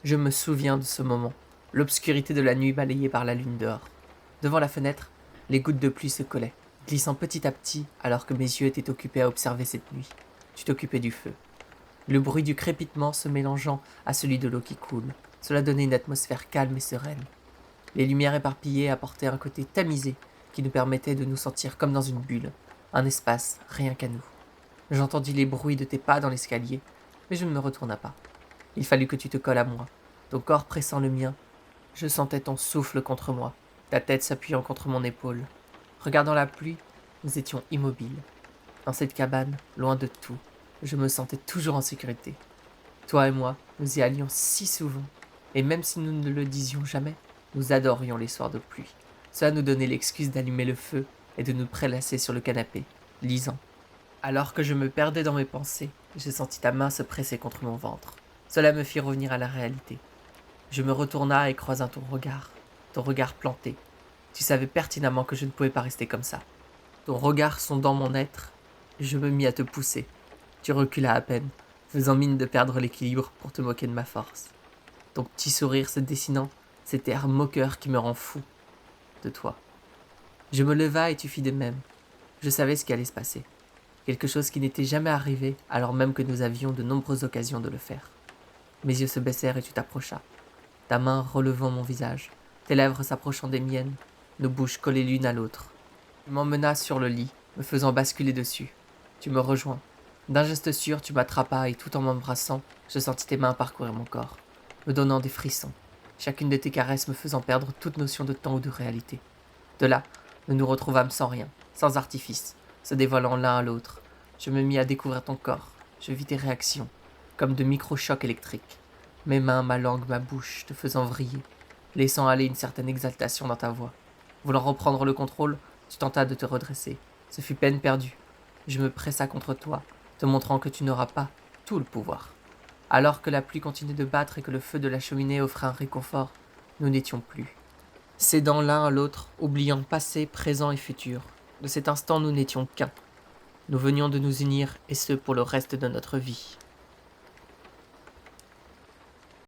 Je me souviens de ce moment, l'obscurité de la nuit balayée par la lune dehors. Devant la fenêtre, les gouttes de pluie se collaient, glissant petit à petit alors que mes yeux étaient occupés à observer cette nuit. Tu t'occupais du feu. Le bruit du crépitement se mélangeant à celui de l'eau qui coule. Cela donnait une atmosphère calme et sereine. Les lumières éparpillées apportaient un côté tamisé qui nous permettait de nous sentir comme dans une bulle, un espace rien qu'à nous. J'entendis les bruits de tes pas dans l'escalier, mais je ne me retourna pas. Il fallut que tu te colles à moi, ton corps pressant le mien. Je sentais ton souffle contre moi, ta tête s'appuyant contre mon épaule. Regardant la pluie, nous étions immobiles. Dans cette cabane, loin de tout, je me sentais toujours en sécurité. Toi et moi, nous y allions si souvent, et même si nous ne le disions jamais, nous adorions les soirs de pluie. Cela nous donnait l'excuse d'allumer le feu et de nous prélasser sur le canapé, lisant. Alors que je me perdais dans mes pensées, je sentis ta main se presser contre mon ventre. Cela me fit revenir à la réalité. Je me retourna et croisa ton regard planté. Tu savais pertinemment que je ne pouvais pas rester comme ça. Ton regard sondant mon être, je me mis à te pousser. Tu reculas à peine, faisant mine de perdre l'équilibre pour te moquer de ma force. Ton petit sourire se dessinant, cet air moqueur qui me rend fou de toi. Je me leva et tu fis de même. Je savais ce qui allait se passer. Quelque chose qui n'était jamais arrivé alors même que nous avions de nombreuses occasions de le faire. Mes yeux se baissèrent et tu t'approchas, ta main relevant mon visage, tes lèvres s'approchant des miennes, nos bouches collées l'une à l'autre. Tu m'emmenas sur le lit, me faisant basculer dessus. Tu me rejoins. D'un geste sûr, tu m'attrapas et tout en m'embrassant, je sentis tes mains parcourir mon corps, me donnant des frissons, chacune de tes caresses me faisant perdre toute notion de temps ou de réalité. De là, nous nous retrouvâmes sans rien, sans artifice, se dévoilant l'un à l'autre. Je me mis à découvrir ton corps, je vis tes réactions, comme de micro-chocs électriques. Mes mains, ma langue, ma bouche, te faisant vriller, laissant aller une certaine exaltation dans ta voix. Voulant reprendre le contrôle, tu tentas de te redresser. Ce fut peine perdue. Je me pressa contre toi, te montrant que tu n'auras pas tout le pouvoir. Alors que la pluie continuait de battre et que le feu de la cheminée offrait un réconfort, nous n'étions plus. Cédant l'un à l'autre, oubliant passé, présent et futur. De cet instant, nous n'étions qu'un. Nous venions de nous unir, et ce pour le reste de notre vie.